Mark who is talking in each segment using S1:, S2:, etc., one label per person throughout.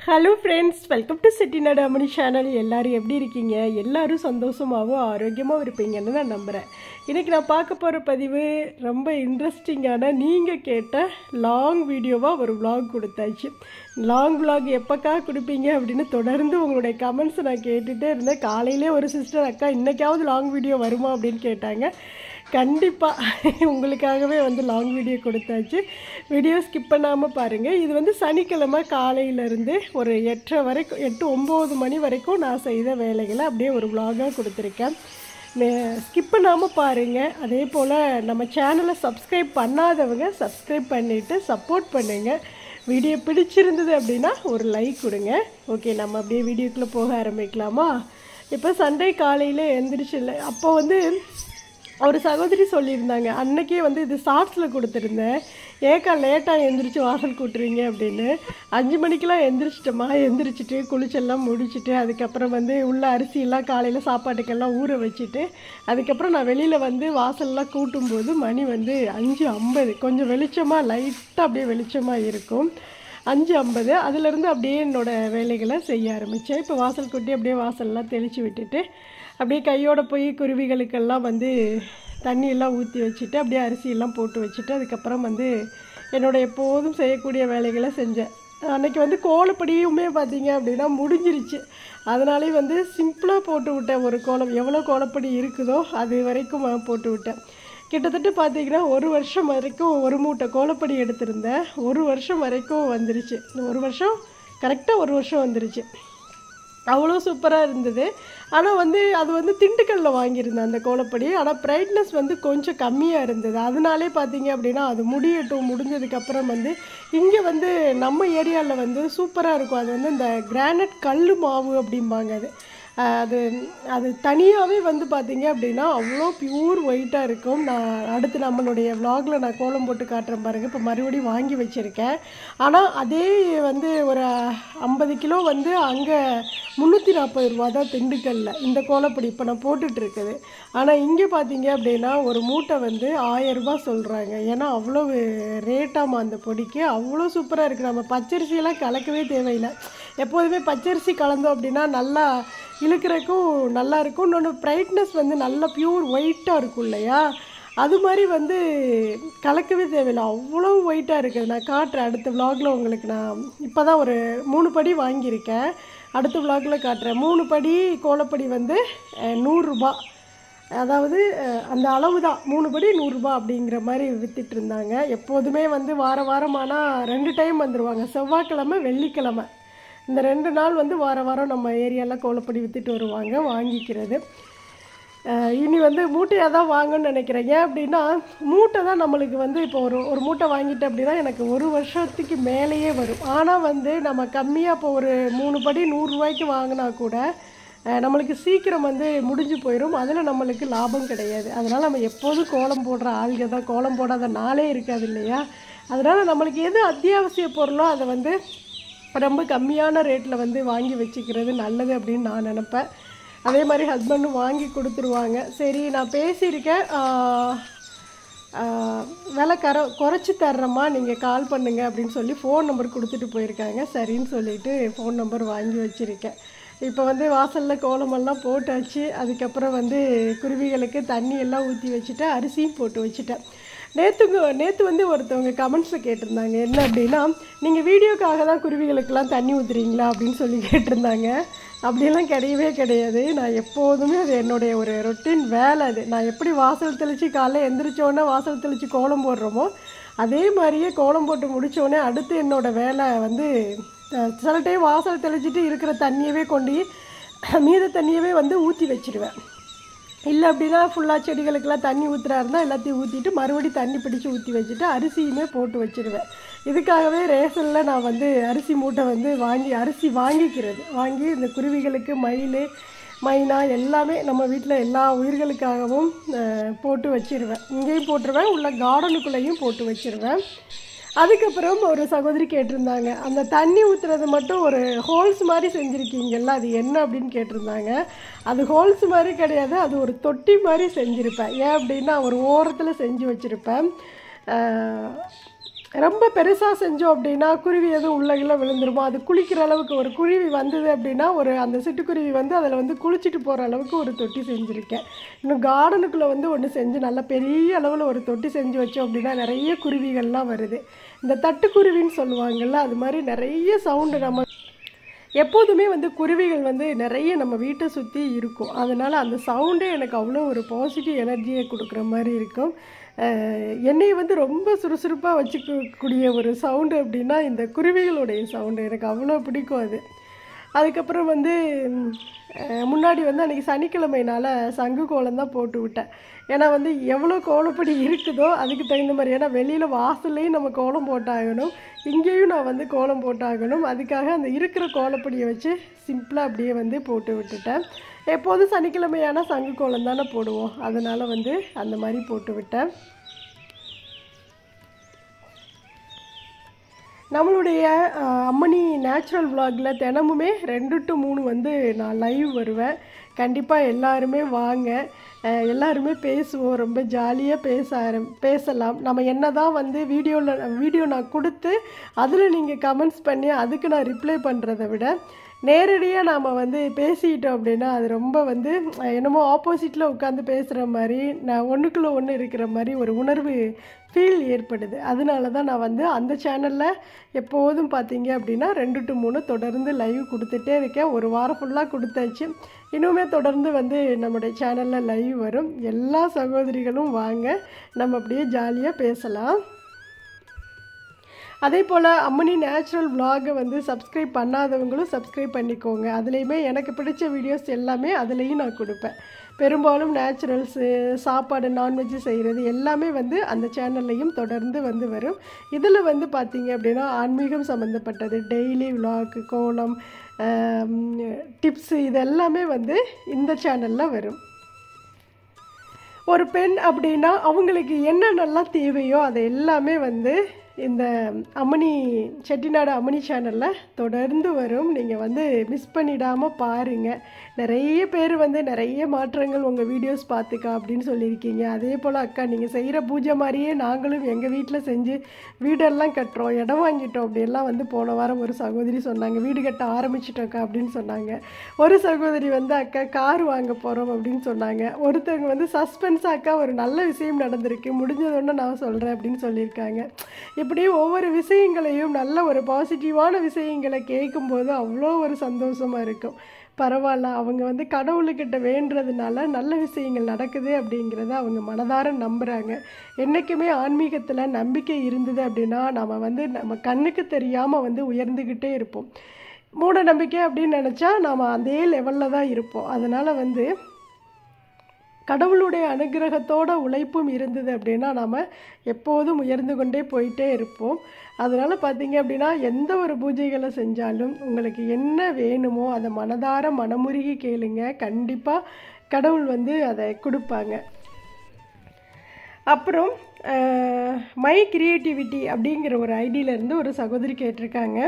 S1: Hello friends, welcome to Chettinad அம்மணி channel. எல்லோரும் எப்படி இருக்கீங்க? எல்லோரும் சந்தோஷமாகவும் ஆரோக்கியமாகவும் இருப்பீங்கன்னு நான் நம்புகிறேன். இன்றைக்கி நான் பார்க்க போகிற பதிவு ரொம்ப இன்ட்ரெஸ்டிங்கான, நீங்கள் கேட்ட லாங் வீடியோவாக ஒரு விலாக் கொடுத்தாச்சு. லாங் விலாக் எப்போக்கா கொடுப்பீங்க அப்படின்னு தொடர்ந்து உங்களுடைய கமெண்ட்ஸை நான் கேட்டுகிட்டே இருந்தேன். காலையிலே ஒரு சிஸ்டர், அக்கா இன்றைக்காவது லாங் வீடியோ வருமா அப்படின்னு கேட்டாங்க. கண்டிப்பாக உங்களுக்காகவே லாங் வீடியோ கொடுத்தாச்சு. வீடியோ ஸ்கிப் பண்ணாமல் பாருங்கள். இது சனிக்கிழமை காலையிலேருந்து ஒரு 8:30 வரைக்கும் 8-9 மணி வரைக்கும் நான் செய்த வேலைகளை அப்படியே ஒரு விலாகாக கொடுத்துருக்கேன். ஸ்கிப் பண்ணாமல் பாருங்கள். அதே போல் நம்ம சேனலை சப்ஸ்கிரைப் பண்ணாதவங்க சப்ஸ்கிரைப் பண்ணிவிட்டு சப்போர்ட் பண்ணுங்கள். வீடியோ பிடிச்சிருந்தது அப்படின்னா ஒரு லைக் கொடுங்க. ஓகே, நம்ம அப்படியே வீடியோக்குள்ளே போக ஆரம்பிக்கலாமா? இப்போ சண்டே காலையில் எழுந்திரிச்சில்ல, அப்போ ஒரு சகோதரி சொல்லியிருந்தாங்க, அன்றைக்கே இது ஷார்ட்ஸில் கொடுத்துருந்தேன், ஏக்கா லேட்டாக எந்திரிச்சு வாசல் கூட்டுறீங்க அப்படின்னு. 5 மணிக்கெலாம் எந்திரிச்சிட்டோமா, எந்திரிச்சிட்டு குளிச்செல்லாம் முடிச்சுட்டு அதுக்கப்புறம் உள்ள அரிசியெல்லாம் காலையில் சாப்பாட்டுக்கெல்லாம் ஊற வச்சுட்டு அதுக்கப்புறம் நான் வெளியில் வாசல்லாம் கூட்டும்போது மணி 5:50. கொஞ்சம் வெளிச்சமாக, லைட்டாக அப்படியே வெளிச்சமாக இருக்கும். 5:50 அதிலேருந்து அப்படியே என்னோடய வேலைகளை செய்ய ஆரம்பித்தேன். இப்போ வாசல் கூட்டி அப்படியே வாசல்லாம் தெளித்து விட்டுட்டு அப்படியே கையோடு போய் குருவிகளுக்கெல்லாம் தண்ணியெல்லாம் ஊற்றி வச்சுட்டு அப்படியே அரிசியெல்லாம் போட்டு வச்சுட்டு அதுக்கப்புறம் என்னோடய எப்போதும் செய்யக்கூடிய வேலைகளை செஞ்சேன். அன்றைக்கி கோலப்படியுமே பார்த்திங்க அப்படின்னா முடிஞ்சிருச்சு. அதனாலே சிம்பிளாக போட்டு விட்டேன். ஒரு கோலம் எவ்வளோ கோலப்படி இருக்குதோ அது வரைக்கும் போட்டு விட்டேன். கிட்டத்தட்ட பார்த்திங்கன்னா 1 வருஷம் வரைக்கும் ஒரு மூட்டை கோலப்படி எடுத்திருந்தேன். 1 வருஷம் வரைக்கும் வந்துருச்சு. 1 வருஷம் கரெக்டாக 1 வருஷம் வந்துருச்சு. அவ்வளோ சூப்பராக இருந்தது. ஆனால் அது திண்டுக்கல்லில் வாங்கியிருந்தேன் அந்த கோலப்படி. ஆனால் பிரைட்னஸ் கொஞ்சம் கம்மியாக இருந்தது. அதனாலே பார்த்தீங்க அப்படின்னா அது முடிஞ்சதுக்கப்புறம் இங்கே நம்ம ஏரியாவில் சூப்பராக இருக்கும். அது இந்த கிரானைட் கல் மாவு அப்படிம்பாங்க. அது தனியாகவே பார்த்தீங்க அப்படின்னா அவ்வளோ பியூர் ஒயிட்டாக இருக்கும். நான் அடுத்து நம்மளுடைய விலாகில் நான் கோலம் போட்டு காட்டுறேன் பாருங்கள். இப்போ மறுபடியும் வாங்கி வச்சுருக்கேன். ஆனால் அதே ஒரு 50 கிலோ அங்கே 340 ரூபா தான் திண்டுக்கல்லில் இந்த கோலப்படி இப்போ நான் போட்டுட்ருக்குது. ஆனால் இங்கே பார்த்தீங்க அப்படின்னா ஒரு மூட்டை 1000 ரூபா சொல்கிறாங்க. ஏன்னா அவ்வளோ ரேட்டாமா அந்த பொடிக்கு. அவ்வளோ சூப்பராக இருக்குது. நம்ம பச்சரிசியெல்லாம் கலக்கவே தேவையில்லை. எப்போதுமே பச்சரிசி கலந்தோம் அப்படின்னா நல்லா இழுக்கிறதுக்கும் நல்லாயிருக்கும். இன்னொன்று பிரைட்னஸ் நல்ல பியூர் ஒயிட்டாக இருக்கும் இல்லையா, அது மாதிரி கலக்கவே தேவையில்லை. அவ்வளோ ஒயிட்டாக இருக்குது. நான் காட்டுறேன் அடுத்த விலாகில் உங்களுக்கு. நான் இப்போ தான் ஒரு 3 படி வாங்கியிருக்கேன். அடுத்த விலாகில் காட்டுறேன். 3 படி கோலப்படி 100 ரூபா. அதாவது அந்த அளவு தான், 3 படி 100 ரூபா அப்படிங்கிற மாதிரி விற்றுட்டு இருந்தாங்க. எப்போதுமே வாரமானால் 2 டைம் வந்துடுவாங்க. செவ்வாய்க்கிழமை, வெள்ளிக்கிழமை. இந்த 2 நாள் வாரம் நம்ம ஏரியாவில் கோலப்படி விற்றுட்டு வருவாங்க, வாங்கிக்கிறது. இனி மூட்டையாக தான் வாங்கணும்னு நினைக்கிறேன். ஏன் அப்படின்னா மூட்டை தான் நம்மளுக்கு இப்போ ஒரு மூட்டை வாங்கிட்டேன் அப்படின்னா எனக்கு 1 வருஷத்துக்கு மேலேயே வரும். ஆனால் நம்ம கம்மியாக இப்போ ஒரு 3 படி 100 ரூபாய்க்கு வாங்கினா கூட நம்மளுக்கு சீக்கிரம் முடிஞ்சு போயிடும். அதில் நம்மளுக்கு லாபம் கிடையாது. அதனால் நம்ம எப்போதும் கோலம் போடுற ஆளுங்க தான். கோலம் போடாத நாளே இருக்காது இல்லையா. அதனால் நம்மளுக்கு எது அத்தியாவசிய பொருளோ அதை ரொம்ப கம்மியான ரேட்டில் வாங்கி வச்சுக்கிறது நல்லது அப்படின்னு நான் நினப்பேன். அதே மாதிரி ஹஸ்பண்டும் வாங்கி கொடுத்துருவாங்க. சரி, நான் பேசியிருக்கேன், விலை குறைச்சி தர்றேம்மா, நீங்கள் கால் பண்ணுங்க அப்படின்னு சொல்லி ஃபோன் நம்பர் கொடுத்துட்டு போயிருக்காங்க. சரின்னு சொல்லிவிட்டு ஃபோன் நம்பர் வாங்கி வச்சுருக்கேன். இப்போ வாசலில் கோலமெல்லாம் போட்டாச்சு. அதுக்கப்புறம் குருவிகளுக்கு தண்ணி எல்லாம் ஊற்றி வச்சுட்டு அரிசியும் போட்டு வச்சுட்டேன். நேற்று ஒருத்தவங்க கமெண்ட்ஸில் கேட்டிருந்தாங்க, என்ன அப்படின்னா, நீங்கள் வீடியோக்காக தான் குருவிகளுக்கெல்லாம் தண்ணி ஊற்றுறீங்களா அப்படின்னு சொல்லி கேட்டிருந்தாங்க. அப்படியெல்லாம் கிடையவே கிடையாது. நான் எப்போதுமே அது என்னுடைய ஒரு ரொட்டீன் வேலை. அது நான் எப்படி வாசல் தெளித்து காலைல எந்திரிச்சோடனே வாசல் தெளித்து கோலம் போடுறோமோ அதே மாதிரியே கோலம் போட்டு முடித்தோடனே அடுத்து என்னோடய வேலை சில டைம் வாசல் தெளிச்சிட்டு இருக்கிற தண்ணியவே கொண்டு மீத தண்ணியவே ஊற்றி வச்சுருவேன். இல்லை அப்படின்னா ஃபுல்லாக செடிகளுக்கெல்லாம் தண்ணி ஊற்றுறா இருந்தால் எல்லாத்தையும் ஊற்றிட்டு மறுபடியும் தண்ணி பிடிச்சி ஊற்றி வச்சுட்டு அரிசியுமே போட்டு வச்சுருவேன். இதுக்காகவே ரேஷனில் நான் அரிசி மூட்டை அரிசி வாங்கி இந்த குருவிகளுக்கு மயில் மைனா எல்லாமே நம்ம வீட்டில் எல்லா உயிர்களுக்காகவும் போட்டு வச்சுருவேன். இங்கேயும் போட்டுருவேன், உள்ள கார்டனுக்குள்ளேயும் போட்டு வச்சுருவேன். அதுக்கப்புறம் ஒரு சகோதரி கேட்டிருந்தாங்க, அந்த தண்ணி ஊற்றுறது மட்டும் ஒரு ஹோல்ஸ் மாதிரி செஞ்சுருக்கீங்கல்ல, அது என்ன அப்படின்னு கேட்டிருந்தாங்க. அது ஹோல்ஸ் மாதிரி கிடையாது, அது ஒரு தொட்டி மாதிரி செஞ்சுருப்பேன். ஏன் அப்படின்னா ஒரு ஓரத்தில் செஞ்சு வச்சுருப்பேன். ரொம்ப பெருசாக செஞ்சோம் அப்படின்னா குருவி எதுவும் உள்ளே விழுந்துருமோ, அது குளிக்கிற அளவுக்கு ஒரு குருவி வந்தது அப்படின்னா ஒரு அந்த சிட்டுக்குருவி வந்து அதில் வந்து குளிச்சுட்டு போகிற அளவுக்கு ஒரு தொட்டி செஞ்சுருக்கேன். இன்னும் கார்டனுக்குள்ளே வந்து ஒன்று செஞ்சு நல்ல பெரிய அளவில் ஒரு தொட்டி செஞ்சு வச்சோம் அப்படின்னா நிறைய குருவிகள்லாம் வருது. இந்த தட்டுக்குருவின்னு சொல்லுவாங்கள்ல, அது மாதிரி நிறைய சவுண்டு. நம்ம எப்போதுமே வந்து குருவிகள் வந்து நிறைய நம்ம வீட்டை சுற்றி இருக்கும். அதனால் அந்த சவுண்டே எனக்கு அவ்வளோ ஒரு பாசிட்டிவ் எனர்ஜியை கொடுக்குற மாதிரி இருக்கும். என்னை வந்து ரொம்ப சுறுசுறுப்பாக வச்சுக்கக்கூடிய ஒரு சவுண்டு அப்படின்னா இந்த குருவிகளுடைய சவுண்டு எனக்கு அவ்வளோ பிடிக்கும் அது. அதுக்கப்புறம் வந்து முன்னாடி வந்து அன்றைக்கி சனிக்கிழமைனால சங்கு கோலம் தான் போட்டு விட்டேன். ஏன்னா வந்து எவ்வளோ கோலப்பொடி இருக்குதோ அதுக்கு தகுந்த மாதிரி, ஏன்னா வெளியில் வாசல்லையும் நம்ம கோலம் போட்டாகணும், இங்கேயும் நான் வந்து கோலம் போட்டாகணும். அதுக்காக அந்த இருக்கிற கோலப்பொடியை வச்சு சிம்பிளாக அப்படியே வந்து போட்டு விட்டுட்டேன். எப்போதும் சனிக்கிழமையான சங்கு கோலம் தானே போடுவோம், அதனால் வந்து அந்த மாதிரி போட்டு விட்டேன். நம்மளுடைய அம்மணி நேச்சுரல் விலாகில் தினமுமே 2 to 3 வந்து நான் லைவ் வருவேன். கண்டிப்பாக எல்லாருமே வாங்க, எல்லாருமே பேசுவோம், ரொம்ப ஜாலியாக பேசலாம். நம்ம என்ன தான் வந்து வீடியோ நான் கொடுத்து அதில் நீங்கள் கமெண்ட்ஸ் பண்ணி அதுக்கு நான் ரிப்ளை பண்ணுறதை விட நேரடியாக நாம் வந்து பேசிக்கிட்டோம் அப்படின்னா அது ரொம்ப வந்து என்னமோ ஆப்போசிட்டில் உட்காந்து பேசுகிற மாதிரி, நான் ஒன்றுக்குள்ளே ஒன்று இருக்கிற மாதிரி ஒரு உணர்வு ஃபீல் ஏற்படுது. அதனால தான் நான் வந்து அந்த சேனலில் எப்போதும் பார்த்தீங்க அப்படின்னா 2 to 3 தொடர்ந்து லைவ் கொடுத்துட்டே இருக்கேன். ஒரு வாரம் ஃபுல்லாக கொடுத்தாச்சு. இன்னுமே தொடர்ந்து வந்து நம்முடைய சேனலில் லைவ் வரும். எல்லா சகோதரிகளும் வாங்க, நம்ம அப்படியே ஜாலியாக பேசலாம். அதே போல் அம்மணி நேச்சுரல் விலாகை வந்து சப்ஸ்கிரைப் பண்ணாதவங்களும் சப்ஸ்கிரைப் பண்ணிக்கோங்க. அதுலேயுமே எனக்கு பிடிச்ச வீடியோஸ் எல்லாமே அதுலேயும் நான் கொடுப்பேன். பெரும்பாலும் நேச்சுரல்ஸு, சாப்பாடு, நான்வெஜ் செய்கிறது எல்லாமே வந்து அந்த சேனல்லையும் தொடர்ந்து வந்து வரும். இதில் வந்து பார்த்திங்க அப்படின்னா ஆன்மீகம் சம்மந்தப்பட்டது, டெய்லி விலாக், கோலம், டிப்ஸு, இது எல்லாமே வந்து இந்த சேனலில் வரும். ஒரு பெண் அப்படின்னா அவங்களுக்கு என்னென்னலாம் தேவையோ அதை எல்லாமே வந்து இந்த செட்டிநாடு அம்மணி சேனலில் தொடர்ந்து வரும். நீங்கள் வந்து மிஸ் பண்ணிடாமல் பாருங்கள். நிறைய பேர் வந்து நிறைய மாற்றங்கள் உங்கள் வீடியோஸ் பார்த்துக்கா அப்படின்னு சொல்லியிருக்கீங்க. அதே போல் அக்கா நீங்கள் செய்கிற பூஜை மாதிரியே நாங்களும் எங்கள் வீட்டில் செஞ்சு வீடெல்லாம் கட்டுறோம், இடம் வாங்கிட்டோம் அப்படியெல்லாம் வந்து போன வாரம் ஒரு சகோதரி சொன்னாங்க. வீடு கட்ட ஆரம்பிச்சிட்டோக்கா அப்படின்னு சொன்னாங்க. ஒரு சகோதரி வந்து அக்கா கார் வாங்க போகிறோம் அப்படின்னு சொன்னாங்க. ஒருத்தவங்க வந்து சஸ்பென்ஸாக அக்கா ஒரு நல்ல விஷயம் நடந்திருக்கு, முடிஞ்சதொன்று நான் சொல்கிறேன் அப்படின்னு சொல்லியிருக்காங்க. இப்படி ஒவ்வொரு விஷயங்களையும் நல்ல ஒரு பாசிட்டிவான விஷயங்களை கேட்கும்போது அவ்வளோ ஒரு சந்தோஷமாக இருக்கும். பரவாயில்ல, அவங்க வந்து கடவுள்கிட்ட வேண்டுறதுனால நல்ல விஷயங்கள் நடக்குது அப்படிங்கிறத அவங்க மனதார நம்புகிறாங்க. என்றைக்குமே ஆன்மீகத்தில் நம்பிக்கை இருந்தது அப்படின்னா நம்ம கண்ணுக்கு தெரியாமல் வந்து உயர்ந்துக்கிட்டே இருப்போம். மூட நம்பிக்கை அப்படின்னு நினச்சா நாம் அதே லெவலில் தான் இருப்போம். அதனால் வந்து கடவுளுடைய அனுகிரகத்தோட உழைப்பும் இருந்தது அப்படின்னா நாம் எப்போதும் உயர்ந்து கொண்டே போயிட்டே இருப்போம். அதனால் பார்த்திங்க அப்படின்னா எந்த ஒரு பூஜைகளை செஞ்சாலும் உங்களுக்கு என்ன வேணுமோ அதை மனதார மனமுருகி கேளுங்க, கண்டிப்பாக கடவுள் வந்து அதை கொடுப்பாங்க. அப்புறம் மை கிரியேட்டிவிட்டி அப்படிங்கிற ஒரு ஐடியிலேருந்து ஒரு சகோதரி கேட்டிருக்காங்க.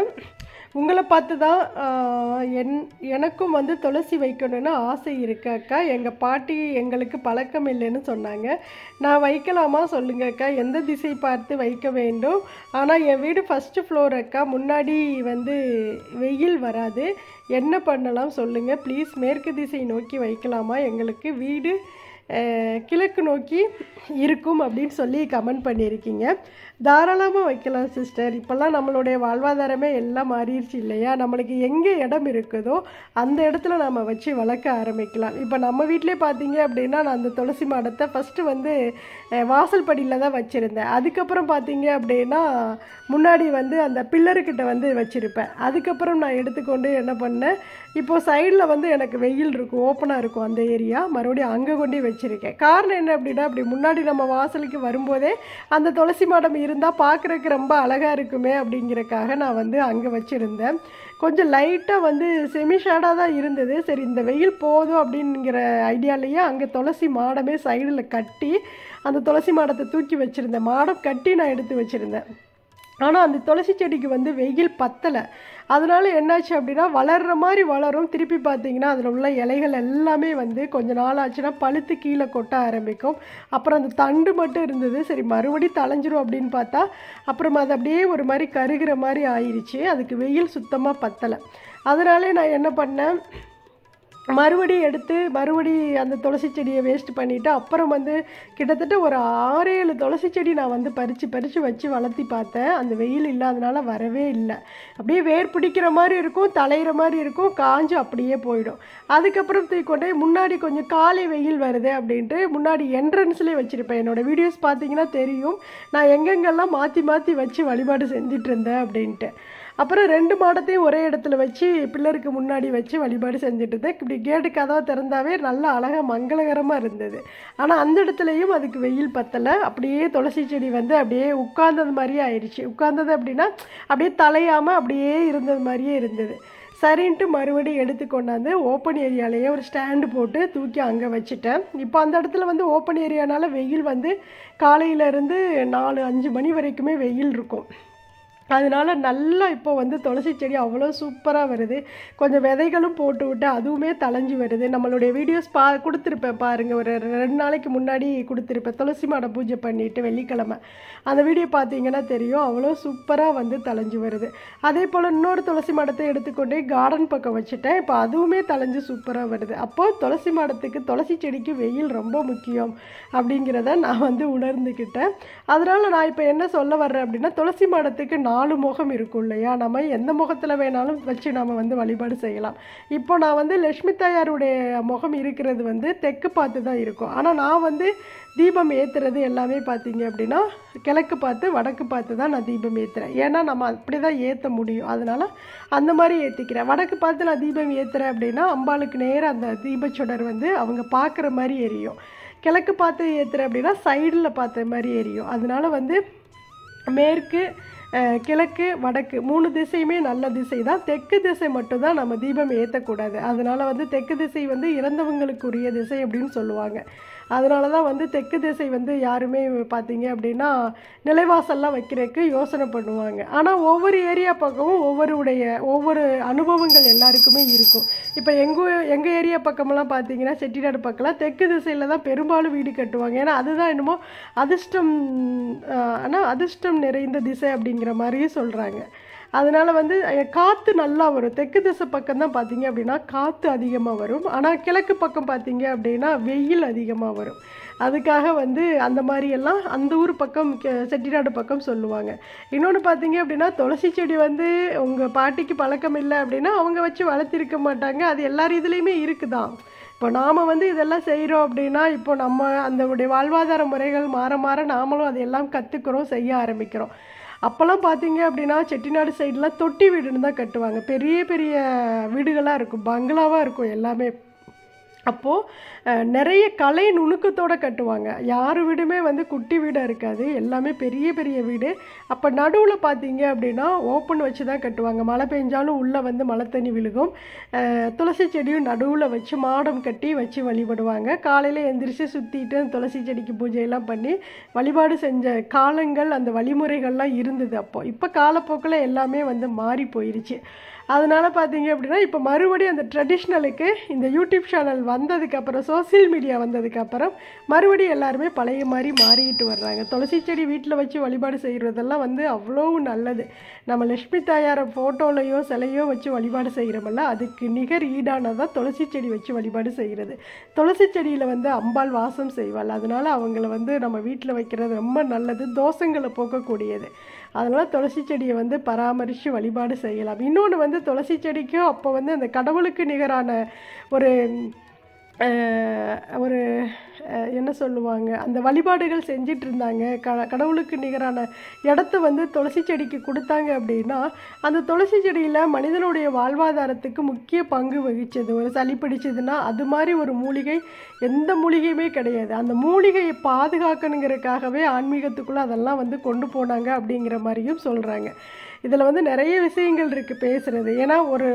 S1: உங்களை பார்த்து தான் எனக்கும் வந்து துளசி வைக்கணும்னு ஆசை இருக்கு அக்கா. எங்கள் பாட்டி எங்களுக்கு பழக்கம் இல்லைன்னு சொன்னாங்க. நான் வைக்கலாமா சொல்லுங்க அக்கா, எந்த திசை பார்த்து வைக்க வேண்டும்? ஆனால் என் வீடு ஃபஸ்ட்டு ஃப்ளோர் அக்கா, முன்னாடி வந்து வெயில் வராது, என்ன பண்ணலாம் சொல்லுங்கள் ப்ளீஸ். மேற்கு திசை நோக்கி வைக்கலாமா? எங்களுக்கு வீடு கிழக்கு நோக்கி இருக்கும் அப்படின்னு சொல்லி கமெண்ட் பண்ணியிருக்கீங்க. தாராளமாக வைக்கலாம் சிஸ்டர். இப்போல்லாம் நம்மளுடைய வாழ்வாதாரமே எல்லாம் மாறிடுச்சு இல்லையா? நம்மளுக்கு எங்கே இடம் இருக்குதோ அந்த இடத்துல நம்ம வச்சு வளர்க்க ஆரம்பிக்கலாம். இப்போ நம்ம வீட்டிலே பார்த்தீங்க அப்படின்னா நான் அந்த துளசி மாடத்தை ஃபஸ்ட்டு வந்து வாசல் படியில் தான் வச்சுருந்தேன். அதுக்கப்புறம் பார்த்தீங்க அப்படின்னா முன்னாடி வந்து அந்த பில்லருக்கிட்ட வந்து வச்சுருப்பேன். அதுக்கப்புறம் நான் எடுத்துக்கொண்டு என்ன பண்ணேன், இப்போது சைடில் வந்து எனக்கு வெயில் இருக்கும், ஓப்பனாக இருக்கும் அந்த ஏரியா, மறுபடியும் அங்கே கொண்டு வச்சுருக்கேன். காரணம் என்ன அப்படின்னா, அப்படி முன்னாடி நம்ம வாசலுக்கு வரும்போதே அந்த துளசி மாடம் இருந்தால் பார்க்குறதுக்கு ரொம்ப அழகாக இருக்குமே அப்படிங்கிறக்காக நான் வந்து அங்கே வச்சுருந்தேன். கொஞ்சம் லைட்டாக வந்து செமி ஷேடாக தான் இருந்தது. சரி இந்த வெயில் போதும் அப்படிங்கிற ஐடியாலேயே அங்கே துளசி மாடமே சைடில் கட்டி அந்த துளசி மாடத்தை தூக்கி வச்சுருந்தேன். மாடம் கட்டி நான் எடுத்து வச்சுருந்தேன். ஆனால் அந்த துளசி செடிக்கு வந்து வெயில் பத்தலை. அதனால் என்னாச்சு அப்படின்னா வளர்கிற மாதிரி வளரும். திருப்பி பார்த்தீங்கன்னா அதில் உள்ள இலைகள் எல்லாமே வந்து கொஞ்ச நாள் ஆச்சுன்னா பழுத்து கீழே கொட்ட ஆரம்பிக்கும். அப்புறம் அந்த தண்டு மட்டும் இருந்தது. சரி மறுபடி தளைஞ்சிரும் அப்படின்னு பார்த்தா அப்புறம் அது அப்படியே ஒரு மாதிரி கருகிற மாதிரி ஆயிடுச்சு. அதுக்கு வெயில் சுத்தமாக பத்தலை. அதனாலே நான் என்ன பண்ணேன், மறுபடி அந்த துளசி செடியை வேஸ்ட் பண்ணிவிட்டு அப்புறம் வந்து கிட்டத்தட்ட ஒரு 6-7 துளசி செடி நான் வந்து பறித்து வச்சு வளர்த்தி பார்த்தேன். அந்த வெயில் இல்லாதனால வரவே இல்லை. அப்படியே வேர் பிடிக்கிற மாதிரி இருக்கும், தலையிற மாதிரி இருக்கும், காஞ்சு அப்படியே போயிடும். அதுக்கப்புறம் தூக்கிக்கொண்டே முன்னாடி கொஞ்சம் காலை வெயில் வருது அப்படின்ட்டு முன்னாடி என்ட்ரன்ஸ்லேயே வச்சுருப்பேன். என்னோடய வீடியோஸ் பார்த்தீங்கன்னா தெரியும் நான் எங்கெங்கெல்லாம் மாற்றி வச்சு வழிபாடு செஞ்சுட்டு இருந்தேன் அப்படின்ட்டு. அப்புறம் 2 மாடத்தையும் ஒரே இடத்துல வச்சு பில்லருக்கு முன்னாடி வச்சு வழிபாடு செஞ்சுட்டு இருந்தேன். இப்படி கேட்டு கதவை திறந்தாவே நல்லா அழகாக மங்களகரமாக இருந்தது. ஆனால் அந்த இடத்துலையும் அதுக்கு வெயில் பத்தலை. அப்படியே துளசி செடி வந்து அப்படியே உட்கார்ந்தது மாதிரியே ஆயிடுச்சு. உட்கார்ந்தது அப்படின்னா அப்படியே தலையாமல் அப்படியே இருந்தது மாதிரியே இருந்தது. சரின்ட்டு மறுபடியும் எடுத்து கொண்டாந்து ஓப்பன் ஏரியாலேயே ஒரு ஸ்டாண்டு போட்டு தூக்கி அங்கே வச்சுட்டேன். இப்போ அந்த இடத்துல வந்து ஓப்பன் ஏரியானால வெயில் வந்து காலையிலேருந்து 4-5 மணி வரைக்குமே வெயில் இருக்கும். அதனால நல்லா இப்போ வந்து துளசி செடி அவ்வளோ சூப்பராக வருது. கொஞ்சம் விதைகளும் போட்டு விட்டு அதுவுமே தளைஞ்சி வருது. நம்மளுடைய வீடியோஸ் கொடுத்துருப்பேன் பாருங்கள், ஒரு 2 நாளைக்கு முன்னாடி கொடுத்துருப்பேன். துளசி மாடம் பூஜை பண்ணிவிட்டு வெள்ளிக்கிழமை அந்த வீடியோ பார்த்தீங்கன்னா தெரியும். அவ்வளோ சூப்பராக வந்து தளைஞ்சி வருது. அதே போல் இன்னொரு துளசி மாடத்தை எடுத்துக்கொண்டே கார்டன் பக்கம் வச்சுட்டேன். இப்போ அதுவுமே தளைஞ்சு சூப்பராக வருது. அப்போது துளசி மாடத்துக்கு துளசி செடிக்கு வெயில் ரொம்ப முக்கியம் அப்படிங்கிறத நான் வந்து உணர்ந்துக்கிட்டேன். அதனால் நான் இப்போ என்ன சொல்ல வர்றேன் அப்படின்னா, துளசி மாடத்துக்கு 4 முகம் இருக்கும் இல்லையா, நம்ம எந்த முகத்தில் வேணாலும் வச்சு நம்ம வந்து வழிபாடு செய்யலாம். இப்போ நான் வந்து லட்சுமி தாயாருடைய முகம் இருக்கிறது வந்து தெற்கு பார்த்து தான் இருக்கும். ஆனால் நான் வந்து தீபம் ஏற்றுறது எல்லாமே பார்த்தீங்க அப்படின்னா கிழக்கு பார்த்து வடக்கு பார்த்து தான் நான் தீபம் ஏற்றுறேன். ஏன்னா நம்ம அப்படி தான் ஏற்ற முடியும். அதனால் அந்த மாதிரி ஏற்றிக்கிறேன். வடக்கு பார்த்து நான் தீபம் ஏற்றுறேன் அப்படின்னா அம்பாளுக்கு நேராக அந்த தீபச்சுடர் வந்து அவங்க பார்க்குற மாதிரி எரியும். கிழக்கு பார்த்து ஏற்றுறேன் அப்படின்னா சைடில் பார்த்த மாதிரி எரியும். அதனால் வந்து மேற்கு, கிழக்கு, வடக்கு 3 திசையுமே நல்ல திசை தான். தெற்கு திசை மட்டும்தான் நம்ம தீபம் ஏற்றக்கூடாது. அதனால் வந்து தெற்கு திசை வந்து இறந்தவங்களுக்குரிய திசை அப்படின்னு சொல்லுவாங்க. அதனால தான் வந்து தெற்கு திசை வந்து யாருமே பார்த்தீங்க அப்படின்னா நிலைவாசல்லாம் வைக்கிறதுக்கு யோசனை பண்ணுவாங்க. ஆனால் ஒவ்வொரு ஏரியா பக்கமும் ஒவ்வொரு அனுபவங்கள் எல்லாருக்குமே இருக்கும். இப்போ எங்கள் ஏரியா பக்கமெல்லாம் பார்த்தீங்கன்னா செட்டிநாடு பக்கம்லாம் தெற்கு திசையில் தான் பெரும்பாலும் வீடு கட்டுவாங்க. ஏன்னா அதுதான் என்னமோ அதிர்ஷ்டம் நிறைந்த திசை அப்படிங்கிற மாதிரியும் சொல்கிறாங்க. அதனால் வந்து காற்று நல்லா வரும். தெற்கு திசை பக்கம் தான் பார்த்தீங்க அப்படின்னா காற்று அதிகமாக வரும். ஆனால் கிழக்கு பக்கம் பார்த்தீங்க அப்படின்னா வெயில் அதிகமாக வரும். அதுக்காக வந்து அந்த மாதிரியெல்லாம் அந்த ஊர் பக்கம் செட்டிநாடு பக்கம் சொல்லுவாங்க. இன்னொன்று பார்த்தீங்க அப்படின்னா துளசி செடி வந்து உங்கள் பாட்டிக்கு பழக்கம் இல்லை அப்படின்னா அவங்க வச்சு வளர்த்திருக்க மாட்டாங்க. அது எல்லார் இதுலேயுமே இருக்குதான். இப்போ நாம் வந்து இதெல்லாம் செய்கிறோம் அப்படின்னா இப்போ நம்ம அந்த வாழ்வாதார முறைகள் மாற நாமளும் அதையெல்லாம் கற்றுக்கிறோம், செய்ய ஆரம்பிக்கிறோம். அப்போல்லாம் பார்த்தீங்க அப்படின்னா செட்டிநாடு சைடெலாம் தொட்டி வீடுன்னு தான் கட்டுவாங்க. பெரிய பெரிய வீடுகளாக இருக்கும், பங்களாவாக இருக்கும் எல்லாமே. அப்போது நிறைய கலை நுணுக்கத்தோடு கட்டுவாங்க. யார் வீடுமே வந்து குட்டி வீடாக இருக்காது, எல்லாமே பெரிய பெரிய வீடு. அப்போ நடுவில் பார்த்தீங்க அப்படின்னா ஓப்பன் வச்சு தான் கட்டுவாங்க. மழை பெஞ்சாலும் உள்ளே வந்து மழை தண்ணி விழுகும். துளசி செடியும் நடுவில் வச்சு மாடம் கட்டி வச்சு வழிபடுவாங்க. காலையில் எந்திரிச்சு சுற்றிட்டு துளசி செடிக்கு பூஜையெல்லாம் பண்ணி வழிபாடு செஞ்ச காலங்கள், அந்த வழிமுறைகள்லாம் இருந்தது அப்போது. இப்போ காலப்போக்கில் எல்லாமே வந்து மாறி போயிடுச்சு. அதனால் பார்த்தீங்க அப்படின்னா இப்போ மறுபடியும் அந்த ட்ரெடிஷ்னலுக்கு இந்த யூடியூப் சேனல் வந்ததுக்கப்புறம், சோசியல் மீடியா வந்ததுக்கப்புறம் மறுபடியும் எல்லாருமே பழைய மாதிரி மாறிக்கிட்டு வர்றாங்க. துளசி செடி வீட்டில் வச்சு வழிபாடு செய்கிறதெல்லாம் வந்து அவ்வளோ நல்லது. நம்ம லட்சுமி தாயாரை ஃபோட்டோலையோ சிலையோ வச்சு வழிபாடு செய்கிறோமல்ல, அதுக்கு நிகர் ஈடானதான் துளசி செடி வச்சு வழிபாடு செய்கிறது. துளசி செடியில் வந்து அம்பாள் வாசம் செய்வாள். அதனால் அவங்கள வந்து நம்ம வீட்டில் வைக்கிறது ரொம்ப நல்லது, தோஷங்களை போக்கக்கூடியது. அதனால் துளசி செடியை வந்து பராமரித்து வழிபாடு செய்யலாம். இன்னொன்று வந்து துளசி செடிக்கும் அப்போ வந்து அந்த கடவுளுக்கு நிகரான ஒரு என்ன சொல்லுவாங்க, அந்த வழிபாடுகள் செஞ்சிட்டு இருந்தாங்க. கடவுளுக்கு நிகரான இடத்த வந்து துளசி செடிக்கு கொடுத்தாங்க அப்படின்னா அந்த துளசி செடியில் மனிதனுடைய வாழ்வாதாரத்துக்கு முக்கிய பங்கு வகிச்சது. ஒரு சளி பிடிச்சதுன்னா அது மாதிரி ஒரு மூலிகை எந்த மூலிகையுமே கிடையாது. அந்த மூலிகையை பாதுகாக்கணுங்கிறதுக்காகவே ஆன்மீகத்துக்குள்ளே அதெல்லாம் வந்து கொண்டு போனாங்க அப்படிங்கிற மாதிரியும் சொல்கிறாங்க. இதில் வந்து நிறைய விஷயங்கள் இருக்குது பேசுகிறது. ஏன்னா ஒரு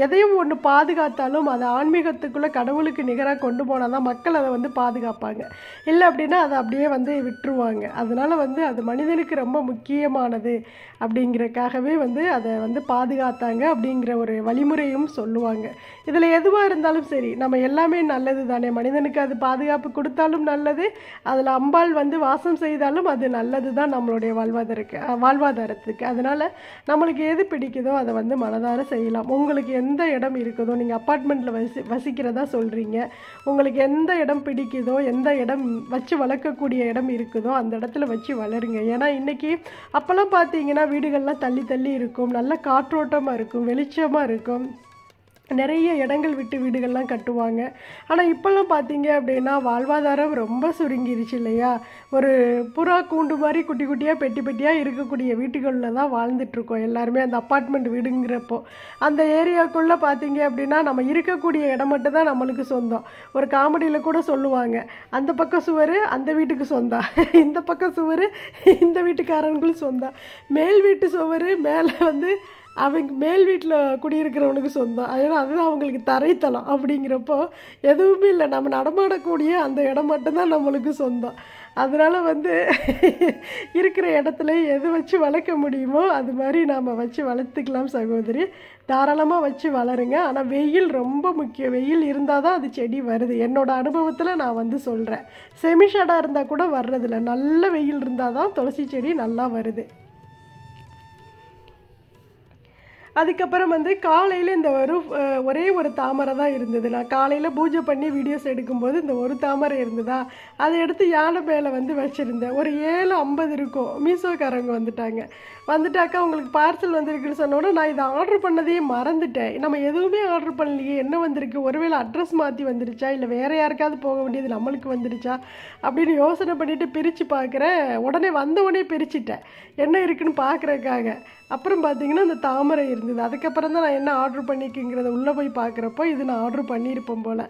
S1: எதையும் ஒன்று பாதுகாத்தாலும் அதை ஆன்மீகத்துக்குள்ளே கடவுளுக்கு நிகராக கொண்டு போனால் தான் மக்கள் அதை வந்து பாதுகாப்பாங்க. இல்லை அப்படின்னா அதை அப்படியே வந்து விட்டுருவாங்க. அதனால் வந்து அது மனிதனுக்கு ரொம்ப முக்கியமானது அப்படிங்கிறக்காகவே வந்து அதை வந்து பாதுகாத்தாங்க அப்படிங்கிற ஒரு வழிமுறையும் சொல்லுவாங்க. இதில் எதுவாக இருந்தாலும் சரி, நம்ம எல்லாமே நல்லது தானே. மனிதனுக்கு அது பாதுகாப்பு கொடுத்தாலும் நல்லது, அதில் அம்பாள் வந்து வாசம் செய்தாலும் அது நல்லது தான் நம்மளுடைய வாழ்வாதாரத்துக்கு. அதனால் நம்மளுக்கு எது பிடிக்குதோ அதை வந்து மனதார செய்யலாம். உங்களுக்கு எந்த இடம் இருக்குதோ, நீங்கள் அப்பார்ட்மெண்ட்டில் வசிக்கிறதா சொல்கிறீங்க, உங்களுக்கு எந்த இடம் பிடிக்குதோ, எந்த இடம் வச்சு வளர்க்கக்கூடிய இடம் இருக்குதோ அந்த இடத்துல வச்சு வளருங்க. ஏன்னா இன்றைக்கி அப்போல்லாம் பார்த்தீங்கன்னா வீடுகள்லாம் தள்ளி தள்ளி இருக்கும், நல்ல காற்றோட்டமாக இருக்கும், வெளிச்சமாக இருக்கும், நிறைய இடங்கள் விட்டு வீடுகள்லாம் கட்டுவாங்க. ஆனால் இப்போல்லாம் பார்த்தீங்க அப்படின்னா வாழ்வாதாரம் ரொம்ப சுருங்கிருச்சு இல்லையா. ஒரு புறா கூண்டு மாதிரி குட்டி குட்டியாக பெட்டி பெட்டியாக இருக்கக்கூடிய வீட்டுகளில் தான் வாழ்ந்துட்டுருக்கோம் எல்லாருமே. அந்த அப்பார்ட்மெண்ட் வீடுங்கிறப்போ அந்த ஏரியாவுக்குள்ளே பார்த்தீங்க அப்படின்னா நம்ம இருக்கக்கூடிய இடம் மட்டும் தான் நம்மளுக்கு சொந்தம். ஒரு காமெடியில் கூட சொல்லுவாங்க, அந்த பக்கம் சுவர் அந்த வீட்டுக்கு சொந்தம், இந்த பக்கம் சுவர் இந்த வீட்டுக்காரங்களும் சொந்தம், மேல் வீட்டு சுவர் மேலே வந்து அவங்க மேல் வீட்டில் குடியிருக்கிறவனுக்கு சொந்தம். அதனால் அதுதான் அவங்களுக்கு தரைத்தளம். அப்படிங்கிறப்போ எதுவுமே இல்லை, நம்ம நடமாடக்கூடிய அந்த இடம் மட்டும்தான் நம்மளுக்கு சொந்தம். அதனால் வந்து இருக்கிற இடத்துல எது வச்சு வளர்க்க முடியுமோ அது மாதிரி நாம் வச்சு வளர்த்துக்கலாம் சகோதரி. தாராளமாக வச்சு வளருங்க. ஆனால் வெயில் ரொம்ப முக்கியம். வெயில் இருந்தால் தான் அது செடி வருது. என்னோடய அனுபவத்தில் நான் வந்து சொல்கிறேன். செமிஷடாக இருந்தால் கூட வர்றதில்ல, நல்ல வெயில் இருந்தால் தான் துளசி செடி நல்லா வருது. அதுக்கப்புறம் வந்து காலையில் இந்த ஒரே ஒரு தாமரை தான் இருந்தது. நான் காலையில் பூஜை பண்ணி வீடியோஸ் எடுக்கும்போது இந்த ஒரு தாமரை இருந்ததா, அதை எடுத்து யானை மேலே வந்து வச்சுருந்தேன். ஒரு 7:50 இருக்கும். மீஷோக்காரங்க வந்துட்டாக்கா உங்களுக்கு பார்சல் வந்திருக்குன்னு சொன்னோன்னா நான் இதை ஆர்டர் பண்ணதையே மறந்துட்டேன். நம்ம எதுவுமே ஆர்டர் பண்ணலையே, என்ன வந்திருக்கு, ஒருவேளை அட்ரஸ் மாற்றி வந்துருச்சா, இல்லை வேறு யாருக்காவது போக வேண்டியது நம்மளுக்கு வந்துருச்சா அப்படின்னு யோசனை பண்ணிவிட்டு பிரித்து பார்க்குறேன். உடனே வந்தவுடனே பிரிச்சுட்டேன் என்ன இருக்குன்னு பார்க்குறதுக்காக. அப்புறம் பார்த்தீங்கன்னா அந்த தாமரை இருந்தது. அதுக்கப்புறம் தான் நான் என்ன ஆர்டர் பண்ணிக்குங்கிறத உள்ளே போய் பார்க்குறப்போ இது நான் ஆர்டர் பண்ணியிருப்போம் போல்.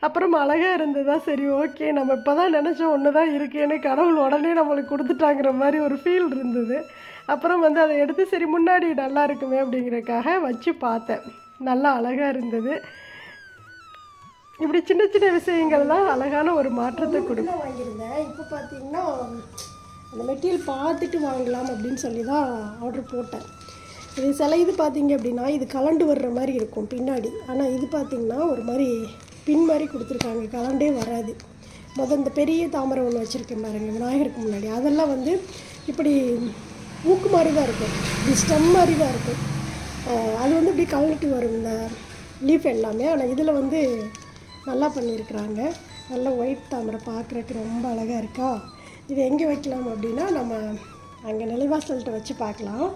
S1: அப்புறம் அழகாக இருந்ததா, சரி ஓகே நம்ம இப்போ தான் நினச்சோம் ஒன்று தான் இருக்கேன்னு, கடவுள் உடனே நம்மளுக்கு கொடுத்துட்டாங்கிற மாதிரி ஒரு ஃபீல் இருந்தது. அப்புறம் வந்து அதை எடுத்து சரி முன்னாடி நல்லா இருக்குமே அப்படிங்கிறதுக்காக வச்சு பார்த்தேன். நல்லா அழகாக இருந்தது. இப்படி சின்ன சின்ன விஷயங்கள்லாம் அழகான ஒரு மாற்றத்தை கொடுக்கும். வாங்கியிருந்தேன். இப்போ பார்த்தீங்கன்னா அந்த மெட்டீரியல் பார்த்துட்டு வாங்கலாம் அப்படின்னு சொல்லி தான் ஆர்டர் போட்டேன். இது இது பார்த்தீங்க அப்படின்னா இது கலண்டு வர்ற மாதிரி இருக்கும் பின்னாடி. ஆனால் இது பார்த்திங்கன்னா ஒரு மாதிரி பின் மாதிரி கொடுத்துருக்காங்க, கலண்டே வராது. இந்த பெரிய தாமரை ஒன்று வச்சுருக்கேன் பாருங்கள் விநாயகருக்கு முன்னாடி, அதெல்லாம் வந்து இப்படி மூக்கு மாதிரி தான் இருக்கும், இப்படி ஸ்டெம் மாதிரி தான் இருக்கும். அது வந்து இப்படி கலந்துட்டு வரும் இந்த லீஃப் எல்லாமே. ஆனால் இதில் வந்து நல்லா பண்ணியிருக்கிறாங்க. நல்ல ஒயிட் தாமரை பார்க்குறதுக்கு ரொம்ப அழகாக இருக்கா. இது எங்கே வைக்கலாம் அப்படின்னா நம்ம அங்கே நிலைவாசல்கிட்ட வச்சு பார்க்கலாம்.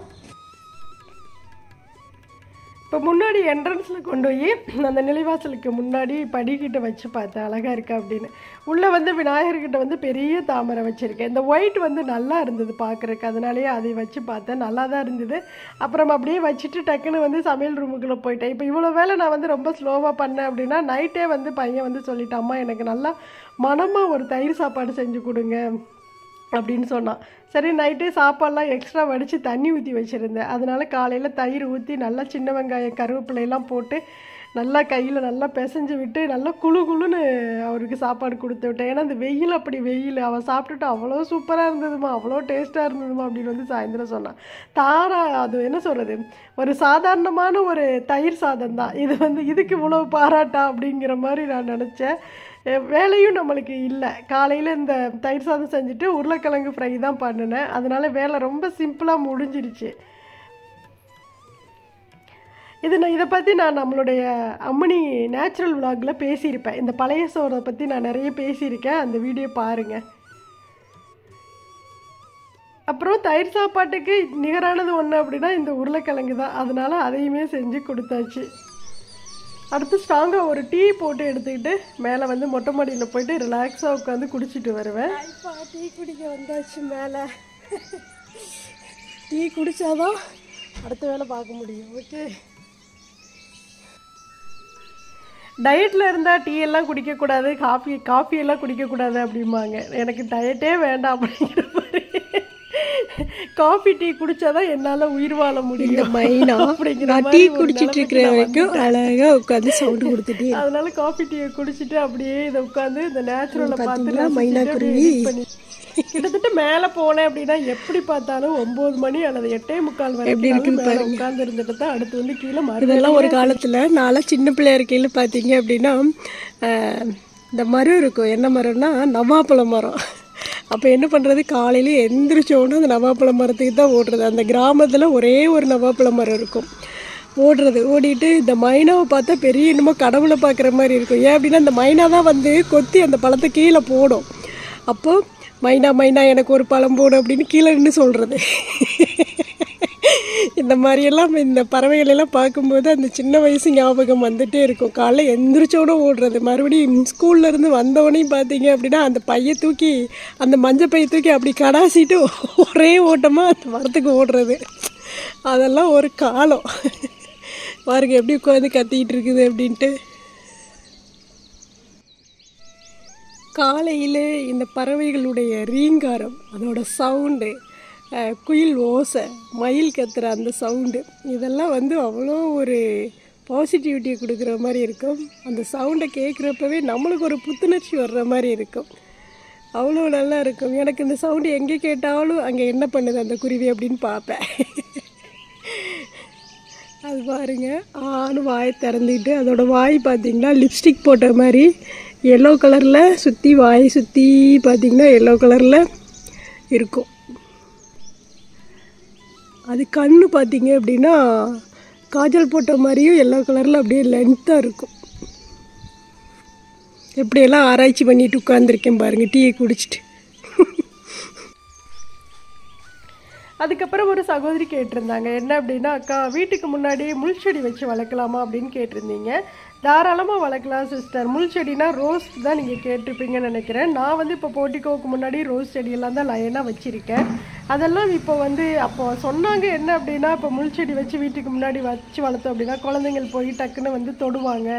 S1: இப்போ முன்னாடி என்ட்ரன்ஸில் கொண்டு போய் அந்த நிலைவாசலுக்கு முன்னாடி படிக்கிட்ட வச்சு பார்த்தேன் அழகாக இருக்கா அப்படின்னு. உள்ளே வந்து விநாயகர்கிட்ட வந்து பெரிய தாமரை வச்சுருக்கேன். இந்த ஒயிட் வந்து நல்லா இருந்தது பார்க்குறக்கு, அதனாலேயே அதை வச்சு பார்த்தேன், நல்லா தான் இருந்தது. அப்புறம் அப்படியே வச்சுட்டு டக்குன்னு வந்து சமையல் ரூமுக்குள்ளே போயிட்டேன். இப்போ இவ்வளோ வேலை நான் வந்து ரொம்ப ஸ்லோவாக பண்ணேன் அப்படின்னா நைட்டே வந்து பையன் வந்து சொல்லிட்டான், அம்மா எனக்கு நல்லா மனமாக ஒரு தயிர் சாப்பாடு செஞ்சு கொடுங்க அப்படின்னு சொன்னான். சரி நைட்டே சாப்பாடெலாம் எக்ஸ்ட்ரா வடித்து தண்ணி ஊற்றி வச்சுருந்தேன். அதனால் காலையில் தயிர் ஊற்றி நல்லா சின்ன வெங்காயம் கருவேப்பிலையெல்லாம் போட்டு நல்லா கையில் நல்லா பிசைஞ்சு விட்டு நல்லா குழுன்னு அவருக்கு சாப்பாடு கொடுத்து விட்டேன். ஏன்னா அந்த வெயில் அப்படி வெயில், அவன் சாப்பிட்டுட்டு அவ்வளோ சூப்பராக இருந்ததுமா, அவ்வளோ டேஸ்ட்டாக இருந்ததுமா அப்படின்னு வந்து சாயந்தரம் சொன்னான். அது என்ன சொல்கிறது, ஒரு சாதாரணமான ஒரு தயிர் சாதம் தான் இது, வந்து இதுக்கு இவ்வளோ பாராட்டா அப்படிங்கிற மாதிரி நான் நினச்சேன். வேலையும் நம்மளுக்கு இல்லை. காலையில் இந்த தயிர் சாதம் செஞ்சுட்டு உருளைக்கிழங்கு ஃப்ரை தான் பண்ணினேன். அதனால் வேலை ரொம்ப சிம்பிளாக முடிஞ்சிருச்சு. இதை பற்றி நான் நம்மளுடைய அம்மணி நேச்சுரல் விலாகில் பேசியிருப்பேன். இந்த பழைய சோறை பற்றி நான் நிறைய பேசியிருக்கேன், அந்த வீடியோ பாருங்கள். அப்புறம் தயிர் சாப்பாட்டுக்கு நிகரானது ஒன்று அப்படின்னா இந்த உருளைக்கிழங்கு தான். அதனால் அதையுமே செஞ்சு கொடுத்தாச்சு. அடுத்து ஸ்ட்ராங்காக ஒரு டீ போட்டு எடுத்துக்கிட்டு மேலே வந்து மொட்டை மாடியில் போயிட்டு ரிலாக்ஸாக உட்காந்து குடிச்சிட்டு வருவேன். இப்போ டீ குடிக்க வந்தாச்சு மேலே. டீ குடித்தாதான் அடுத்த வேலை பார்க்க முடியும். ஓகே, டயட்டில் இருந்தால் டீ எல்லாம் குடிக்கக்கூடாது, காஃபியெல்லாம் குடிக்கக்கூடாது அப்படிம்பாங்க. எனக்கு டயட்டே வேண்டாம் அப்படிங்கிற மாதிரி காஃபி டீ குடித்தாதான் என்னால் உயிர் வாழ முடியும்
S2: மைனா அப்படிங்கிற டீ குடிச்சிட்டு இருக்கிற வரைக்கும் அழகாக உட்காந்து சவுண்டு கொடுத்துட்டு
S1: அதனால காஃபி டீயை குடிச்சிட்டு அப்படியே இதை உட்காந்து இந்த நேச்சுரலை பார்த்து
S2: மைனா குருவி
S1: கிட்டத்தட்ட மேலே போனேன் அப்படின்னா எப்படி பார்த்தாலும் 9 மணி அல்லது 8:45 வரை
S2: எப்படி இருக்குன்னு பாருங்க.
S1: உட்கார்ந்து இருந்துட்டு தான் அடுத்து வந்து கீழே
S2: இதெல்லாம் ஒரு காலத்தில் நான்லாம் சின்ன பிள்ளையா இருக்கையில் பார்த்தீங்க அப்படின்னா இந்த மரம் இருக்கும். என்ன மரம்னா நவாப்பழ மரம். அப்போ என்ன பண்ணுறது, காலையில் எந்திரிச்சோன்னு அந்த நவாப்பழ மரத்துக்கு தான் ஓடுறது. அந்த கிராமத்தில் ஒரே ஒரு நவாப்பழ மரம் இருக்கும். ஓடிட்டு இந்த மைனாவை பார்த்தா பெரிய என்னமோ கடவுளை பார்க்குற மாதிரி இருக்கும். ஏன் அப்படின்னா இந்த மைனா தான் வந்து கொத்தி அந்த பழத்தை கீழே போடும். அப்போது மைனா மைனா எனக்கு ஒரு பழம் போடும் அப்படின்னு கீழே நின்று சொல்கிறது. இந்த மாதிரியெல்லாம் இந்த பறவைகளெல்லாம் பார்க்கும்போது அந்த சின்ன வயசு ஞாபகம் வந்துகிட்டே இருக்கும். காலைல எந்திரிச்சோட ஓடுறது. மறுபடியும் ஸ்கூல்லேருந்து வந்தவனையும் பார்த்தீங்க அப்படின்னா அந்த பையை தூக்கி அந்த மஞ்சள் பையை தூக்கி அப்படி கடாசிட்டு ஒரே ஓட்டமாக அந்த மரத்துக்கு ஓடுறது. அதெல்லாம் ஒரு காலம். பாருங்க எப்படி உட்காந்து கத்திக்கிட்டு இருக்குது அப்படின்ட்டு. காலையில் இந்த பறவைகளுடைய ரீங்காரம், அதோட சவுண்டு, குயில் ஓசை, மயில் கத்துற அந்த சவுண்டு, இதெல்லாம் வந்து அவ்வளோ ஒரு பாசிட்டிவிட்டியை கொடுக்குற மாதிரி இருக்கும். அந்த சவுண்டை கேட்குறப்பவே நம்மளுக்கு ஒரு புத்துணர்ச்சி வர்ற மாதிரி இருக்கும். அவ்வளோ நல்லா இருக்கும். எனக்கு இந்த சவுண்டு எங்கே கேட்டாலும் அங்கே என்ன பண்ணுது அந்த குருவி அப்படின்னு பார்ப்பேன். அது பாருங்க, ஆணு வாயை திறந்துக்கிட்டு அதோட வாய் பார்த்திங்கன்னா லிப்ஸ்டிக் போட்ட மாதிரி எல்லோ கலரில் சுற்றி வாய் சுற்றி பார்த்திங்கன்னா எல்லோ கலரில் இருக்கும். அது கண்ணு பார்த்திங்க அப்படின்னா காஜல் போட்ட மாதிரியும் எல்லோ கலரில் அப்படியே லென்த்தாக இருக்கும். எப்படியெல்லாம் ஆராய்ச்சி பண்ணிட்டு உட்காந்துருக்கேன் பாருங்கள் டீயை குடிச்சிட்டு.
S1: அதுக்கப்புறம் ஒரு சகோதரி கேட்டிருந்தாங்க, என்ன அப்படின்னா, அக்கா வீட்டுக்கு முன்னாடி முள் செடி வச்சு வளர்க்கலாமா அப்படின்னு கேட்டிருந்தீங்க. தாராளமாக வளர்க்கலாம் சிஸ்டர். முள் செடினா ரோஸ் தான் நீங்கள் கேட்டிருப்பீங்கன்னு நினைக்கிறேன். நான் வந்து இப்போ போர்ட்டிகோவுக்கு முன்னாடி ரோஸ் செடியெல்லாம் தான் லைனாக வச்சுருக்கேன். அதெல்லாம் இப்போ வந்து அப்போ சொன்னாங்க என்ன அப்படின்னா, இப்போ முள் செடி வச்சு வீட்டுக்கு முன்னாடி வச்சு வளர்த்தோம் அப்படின்னா குழந்தைங்கள் போய் டக்குன்னு வந்து தொடுவாங்க,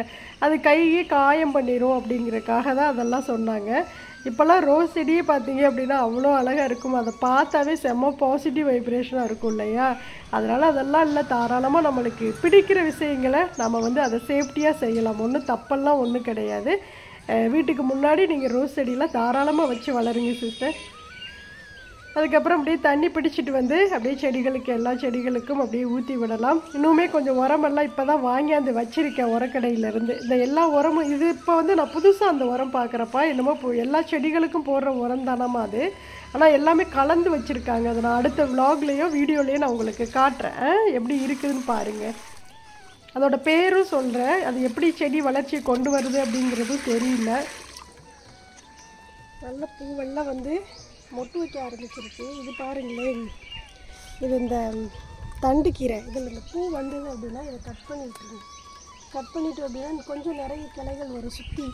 S1: அது கையே காயம் பண்ணிடும் அப்படிங்கிறக்காக தான் அதெல்லாம் சொன்னாங்க. இப்போல்லாம் ரோஸ் செடியே பார்த்தீங்க அப்படின்னா அவ்வளோ அழகாக இருக்கும். அதை பார்த்தாவே செம்ம பாசிட்டிவ் வைப்ரேஷனாக இருக்கும் இல்லையா? அதனால் அதெல்லாம் இல்லை, தாராளமாக நம்மளுக்கு பிடிக்கிற விஷயங்களை நம்ம வந்து அதை சேஃப்டியாக செய்யலாம். ஒன்றும் தப்பெல்லாம் ஒன்றும் கிடையாது. வீட்டுக்கு முன்னாடி நீங்கள் ரோஸ் செடியெலாம் தாராளமாக வச்சு வளருங்க சிஸ்டர். அதுக்கப்புறம் அப்படியே தண்ணி பிடிச்சிட்டு வந்து அப்படியே செடிகளுக்கு எல்லா செடிகளுக்கும் அப்படியே ஊற்றி விடலாம். இன்னுமே கொஞ்சம் உரமெல்லாம் இப்போ தான் வாங்கியாந்து வச்சுருக்கேன் உரக்கடையிலேருந்து. இந்த எல்லா உரமும் இது இப்போ வந்து நான் புதுசாக அந்த உரம் பார்க்குறப்பா என்னமோ எல்லா செடிகளுக்கும் போடுற உரம் தானம்மா அது. ஆனால் எல்லாமே கலந்து வச்சுருக்காங்க. அதை நான் அடுத்த விலாக்லேயோ வீடியோலேயோ நான் உங்களுக்கு காட்டுறேன், எப்படி இருக்குதுன்னு பாருங்கள். அதோட பேரும் சொல்கிறேன், அது எப்படி செடி வளர்ச்சியை கொண்டு வருது அப்படிங்கிறதும் தெரியல. நல்ல பூவெல்லாம் வந்து மொட்டு வைக்க ஆரம்பிச்சிருக்கு. இது பாருங்களேன், இது இந்த தண்டு கீரை. இதில் இந்த பூ வந்தது அப்படின்னா இதை கட் பண்ணிவிட்டுருங்க. கட் பண்ணிவிட்டு அப்படின்னா கொஞ்சம் நிறைய கிளைகள் வரும் சுற்றி.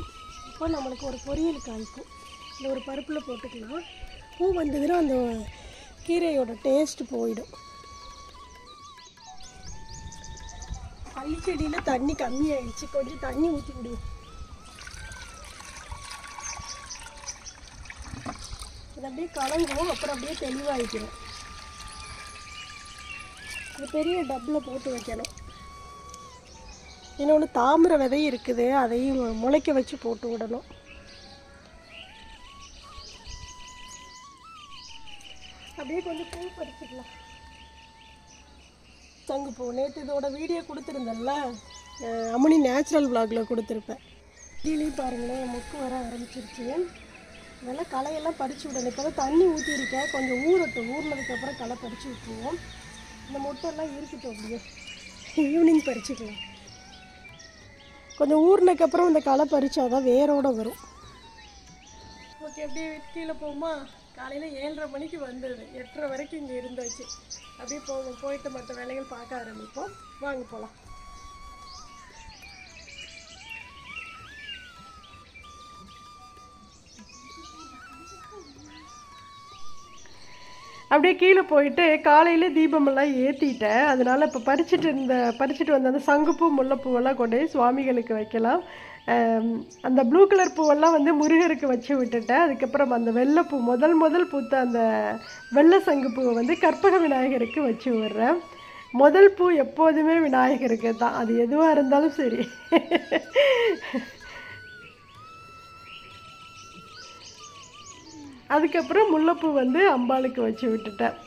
S1: இப்போ நம்மளுக்கு ஒரு பொரியல் காய்க்கும். இல்லை ஒரு பருப்பில் போட்டுக்கலாம். பூ வந்ததுன்னா அந்த கீரையோட டேஸ்ட்டு போயிடும். பள்ளி செடியில் தண்ணி கம்மியாயிடுச்சு, கொஞ்சம் தண்ணி ஊற்றி விடுவோம். அது அப்படியே கலங்குவோம், அப்புறம் அப்படியே தெளிவாகிக்கிறோம். அது பெரிய டப்பில் போட்டு வைக்கணும். இன்னொன்று தாமிர விதை இருக்குது, அதையும் முளைக்க வச்சு போட்டு விடணும். அப்படியே கொஞ்சம் பூ பறிச்சிடலாம். சங்குப்பூ நேற்று இதோட வீடியோ கொடுத்துருந்தேன்ல, அம்மனி நேச்சுரல் விலாகில் கொடுத்துருப்பேன். கீழே பாருங்களேன், மொக்கு வர ஆரம்பிச்சிருச்சு. இதெல்லாம் களையெல்லாம் பறித்து விடணும். இப்போ தான் தண்ணி ஊற்றிருக்கேன், கொஞ்சம் ஊறட்டும். ஊறினதுக்கப்புறம் களை பறித்து விட்டுருவோம். இந்த மொட்டெல்லாம் இருக்கட்டும், அப்படியே ஈவினிங் பறிச்சுக்கலாம். கொஞ்சம் ஊறினதுக்கப்புறம் இந்த களை பறிச்சாதான் வேரோடு வரும். ஓகே, அப்படியே கீழே போகுமா? காலையில் 7:30 மணிக்கு வந்தது, 8:30 வரைக்கும் இங்கே இருந்தாச்சு. அப்படியே போயிட்டு மற்ற வேலைகள் பார்க்க ஆரம்பிப்போம். வாங்க போகலாம். அப்படியே கீழே போயிட்டு காலையில் தீபமெல்லாம் ஏற்றிட்டேன். அதனால் இப்போ பறிச்சுட்டு வந்த அந்த சங்குப்பூ முல்லைப்பூவெல்லாம் கொண்டு போய் சுவாமிகளுக்கு வைக்கலாம். அந்த ப்ளூ கலர் பூவெல்லாம் வந்து முருகருக்கு வச்சு விட்டுட்டேன். அதுக்கப்புறம் அந்த வெள்ளைப்பூ முதல் பூத்த அந்த வெள்ளை சங்கு பூவை வந்து கற்பக விநாயகருக்கு வச்சு விடுறேன். முதல் பூ எப்போதுமே விநாயகருக்கு தான், அது எதுவாக இருந்தாலும் சரி. அதுக்கப்புறம் முல்லைப்பூ வந்து அம்பாளுக்கு வச்சு விட்டுட்டேன்.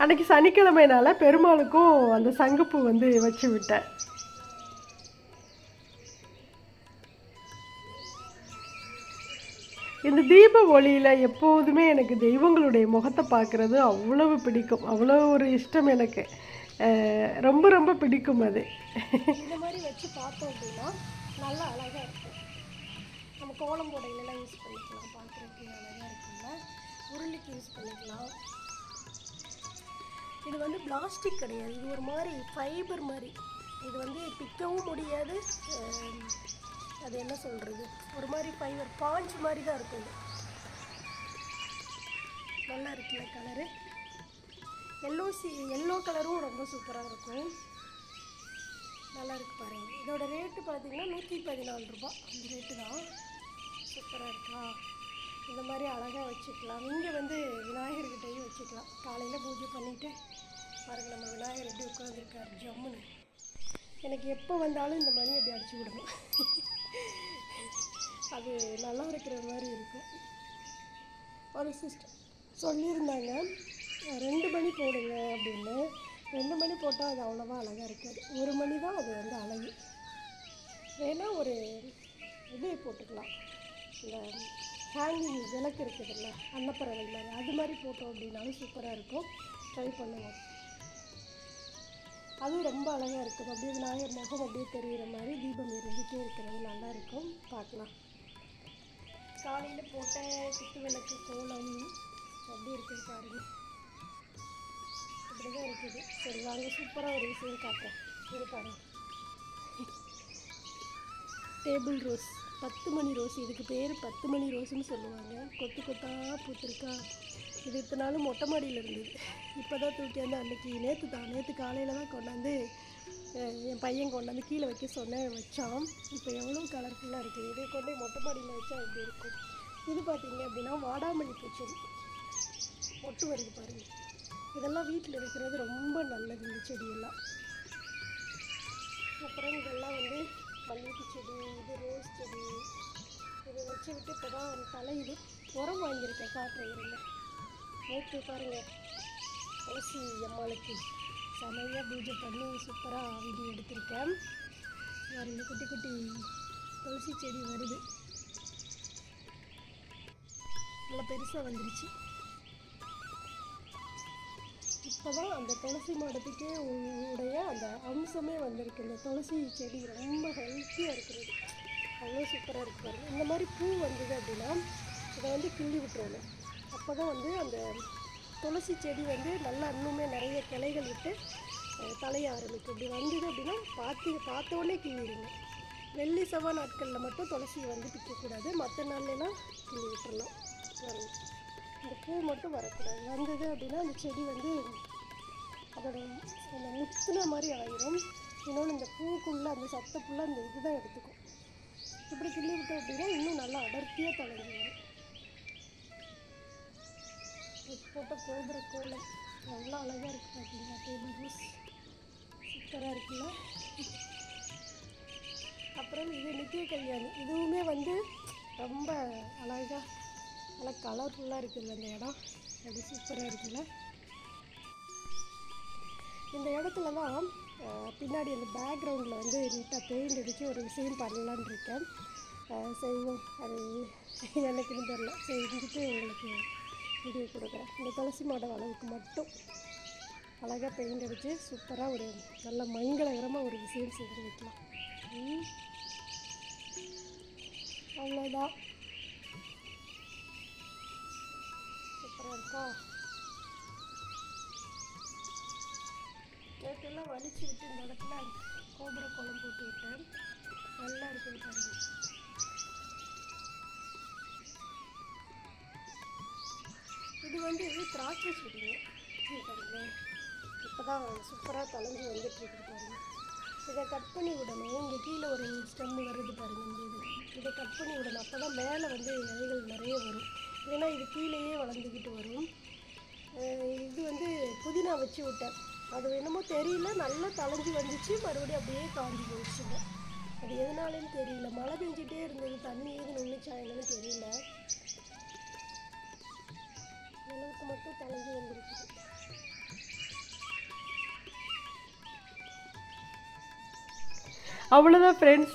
S1: அன்றைக்கி சனிக்கிழமைனால பெருமாளுக்கும் அந்த சங்குப்பூ வந்து வச்சு விட்டேன். இந்த தீப ஒளியில் எப்போதுமே எனக்கு தெய்வங்களுடைய முகத்தை பார்க்குறது அவ்வளவு பிடிக்கும், அவ்வளோ ஒரு இஷ்டம் எனக்கு, ரொம்ப ரொம்ப பிடிக்கும் அது.
S2: இந்த மாதிரி வச்சு பார்த்தோம் அப்படின்னா நல்லா அழகாக இருக்கும். நம்ம கோலம் போடையிலலாம் யூஸ் பண்ணிக்கலாம், பார்க்குறதுக்கு அழகாக இருக்குல்ல. உருளிக்கு யூஸ் பண்ணிக்கலாம். இது வந்து பிளாஸ்டிக் கிடையாது, இது ஒரு மாதிரி ஃபைபர் மாதிரி. இது வந்து பிக்கவும் முடியாது, அது என்ன சொல்கிறது, ஒரு மாதிரி ஃபைபர் பாஞ்ச் மாதிரி தான் இருக்கும். இது நல்லா இருக்குல்ல கலரு. எல்லோ கலரும் ரொம்ப சூப்பராக இருக்கும், நல்லா இருக்கு பாருங்கள். இதோட ரேட்டு பார்த்தீங்கன்னா 114 ரூபா, அந்த ரேட்டு தான். சூப்பராக இருக்கா? இந்த மாதிரி அழகாக வச்சுக்கலாம். இங்கே வந்து விநாயகர்கிட்டையும் வச்சுக்கலாம். காலையில் பூஜை பண்ணிவிட்டு பாருங்கள், நம்ம விநாயகர் எப்படி உட்காந்துருக்காரு ஜம்முன்னு. எனக்கு எப்போ வந்தாலும் இந்த மணி அப்படி அடிச்சு விடணும், அது நல்லா இருக்கிற மாதிரி இருக்கும். ஒரு சிஸ்டர் சொல்லியிருந்தாங்க 2 மணி போடுங்க அப்படின்னு. 2 மணி போட்டால் அது அவ்வளோவா அழகாக இருக்காது, 1 மணி தான் அது வந்து அழகு. வேணால் ஒரு இது போட்டுக்கலாம், இந்த ஹேங்கிங் விளக்கு இருக்குதுல்ல, அன்னப்பறவை மாதிரி, அது மாதிரி போட்டோம் அப்படின்னாலும் சூப்பராக இருக்கும். ட்ரை பண்ணுவோம், அதுவும் ரொம்ப அழகாக இருக்கும். அப்படியே விநாயகர் முகம் அப்படியே தெரிகிற மாதிரி தீபம் எரிஞ்சிட்டே இருக்கிறது நல்லாயிருக்கும். பார்க்கலாம். காலையில் போட்ட குத்து விளக்கு கோலம் எப்படி இருக்குது பாருங்கள், இப்படி தான் இருக்குது. சரி வாங்க, சூப்பராக ஒரு விஷயம் காட்டுறேன். இது பாருங்கள், டேபிள் ரோஸ், 10 மணி ரோஸ். இதுக்கு பேர் 10 மணி ரோஸுன்னு சொல்லுவாங்க. கொத்து கொத்தாக பூத்துருக்கா. இது இத்தனை நாளும் மொட்டை மாடியில் இருந்தது, இப்போ தான் தூக்கியாந்து அன்றைக்கி நேற்று காலையில் தான் கொண்டாந்து என் பையன் கொண்டாந்து கீழே வைக்க சொன்னேன், வச்சான். இப்போ எவ்வளோ கலர்ஃபுல்லாக இருக்குது. இதை கொண்டு மொட்டை மாடியில் வச்சா எப்படி இருக்கும். இது பார்த்திங்க அப்படின்னா வாடாமல்லி பூச்செடி ஒட்டு வருது பாருங்கள். இதெல்லாம் வீட்டில் இருக்கிறது ரொம்ப நல்லது, இந்த செடியெல்லாம். அப்புறம் இதெல்லாம் வந்து மல்லிகை செடி, இது ரோஸ் செடி. இதை வச்சு விட்டு இப்போ தான் தலையுது. உரம் வாங்கியிருக்கேன், காட்டுறேன் இருங்க. நேற்று பாருங்கள், துளசி அம்மாளுக்கு செமையாக பூஜை பண்ணி சூப்பராக வீடியோ எடுத்திருக்கேன். பாருங்க, குட்டி குட்டி துளசி செடி வருது, நல்லா பெருசாக வந்துருச்சு. இப்போ தான் அந்த துளசி மாடத்துக்கே உடைய அந்த அம்சமே வந்திருக்கு. இந்த துளசி செடி ரொம்ப ஹெல்த்தியாக இருக்கிறது, அவ்வளோ சூப்பராக இருக்கு பாருங்கள். இந்த மாதிரி பூ வந்தது அப்படின்னா இதை வந்து கிள்ளி விட்டுறணும். அப்போ தான் வந்து அந்த துளசி செடி வந்து நல்லா இன்னுமே நிறைய கிளைகள் விட்டு தலைய ஆரம்பிக்கும். இப்படி வந்தது அப்படின்னா பார்த்தோன்னே கிள்ளிடுங்க. வெள்ளி செவ்வாய் நாட்களில் மட்டும் துளசியை வந்து பிக்கக்கூடாது, மற்ற நாள்லாம் கிள்ளி விட்டுறலாம். இந்த பூ மட்டும் வரக்கூடாது. வந்தது அப்படின்னா அந்த செடி வந்து அதோட அந்த முத்துன மாதிரி ஆயிரும். இன்னொன்று இந்த பூக்குள்ளே அந்த சத்தை ஃபுல்லாக அந்த இது தான் எடுத்துக்கும். இப்படி கிள்ளி விட்டோம் அப்படின்னா இன்னும் நல்லா அடர்த்தியாக தலைஞ்சு வரும். போட்ட கோபுர கோலம் எவ்வளோ அழகாக இருக்குது பார்த்தீங்களா. டேபிள் ரோஸ் சூப்பராக இருக்குல்ல. அப்புறம் இது நித்திய கல்யாணி, இதுவுமே வந்து ரொம்ப அழகாக நல்லா கலர்ஃபுல்லாக இருக்குது அந்த இடம், அது சூப்பராக இருக்குல்ல. இந்த இடத்துல தான் பின்னாடி அந்த பேக்ரவுண்டில் வந்து நீட்டாக பெயிண்ட் அடித்து ஒரு விஷயம் பண்ணலான்னு இருக்கேன். செய்வோம், அது எனக்குன்னு தெரில, செஞ்சுட்டு உங்களுக்கு வீடியோ கொடுக்குறேன். இந்த துளசி மாடம் அளவுக்கு மட்டும் அழகாக பெயிண்ட் அடித்து சூப்பராக ஒரு நல்ல மங்களகரமாக ஒரு விஷயம் செஞ்சு வைக்கலாம். அவ்வளோதான், சூப்பராக இருக்கா. நேற்றெல்லாம் வலிச்சு விட்டு இந்த இடத்துல கோபுர கோலம் போட்டு விட்டேன், நல்லா இருக்குது பாருங்க. இது வந்து திராட்சை செடிங்க, இப்போ தான் சூப்பராக தளைஞ்சி வந்துட்டுருக்கு பாருங்கள். இதை கட் பண்ணி விடணும். இங்கே கீழே ஒரு ஸ்டெம்மு வருது பாருங்கள். இந்த இதை கட் பண்ணி விடணும். அப்போ தான் மேலே வந்து இலைகள் நிறைய வரும். ஏன்னா இது கீழேயே வளர்ந்துக்கிட்டு வரும். இது வந்து புதினா வச்சு விட்டேன். அது என்னமோ தெரியல, நல்லா தளைஞ்சி வந்துச்சு, மறுபடியும் அப்படியே காஞ்சி போயிடுச்சுங்க. அது எதனாலேன்னு தெரியல. மழை பெஞ்சிட்டே இருந்தது, தண்ணி ஏது நின்றுச்சா என்னன்னு தெரியல. அளவுக்கு மட்டும் தளைஞ்சி வந்துருக்குது.
S1: அவ்வளோதான் ஃப்ரெண்ட்ஸ்.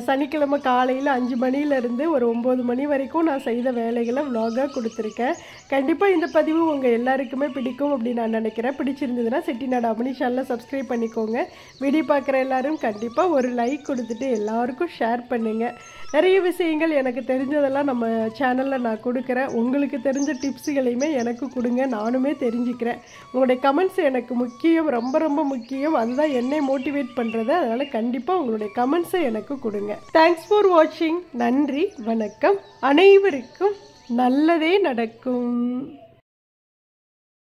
S1: சனிக்கிழமை காலையில் 5 மணிலேருந்து ஒரு 9 மணி வரைக்கும் நான் செய்த வேலைகளை vlog-ஆ கொடுத்துருக்கேன். கண்டிப்பாக இந்த பதிவு உங்கள் எல்லாருக்குமே பிடிக்கும் அப்படின்னு நான் நினைக்கிறேன். பிடிச்சிருந்ததுன்னா செட்டிநாடு அம்மணி சேனலை சப்ஸ்கிரைப் பண்ணிக்கோங்க. வீடியோ பார்க்குற எல்லாரும் கண்டிப்பாக ஒரு லைக் கொடுத்துட்டு எல்லாருக்கும் ஷேர் பண்ணுங்கள். நிறைய விஷயங்கள் எனக்கு தெரிஞ்சதெல்லாம் நம்ம சேனலில் நான் கொடுக்குறேன். உங்களுக்கு தெரிஞ்ச டிப்ஸுகளையுமே எனக்கு கொடுங்க, நானுமே தெரிஞ்சுக்கிறேன். உங்களுடைய கமெண்ட்ஸ் எனக்கு முக்கியம், ரொம்ப ரொம்ப முக்கியம். அதுதான் என்னை மோட்டிவேட் பண்ணுறது. அதனால் கண்டிப்பாக உங்களுடைய கமெண்ட்ஸை எனக்கு கொடுங்க. தேங்க்ஸ் ஃபார் வாட்சிங். நன்றி, வணக்கம். அனைவருக்கும் நல்லதே நடக்கும்.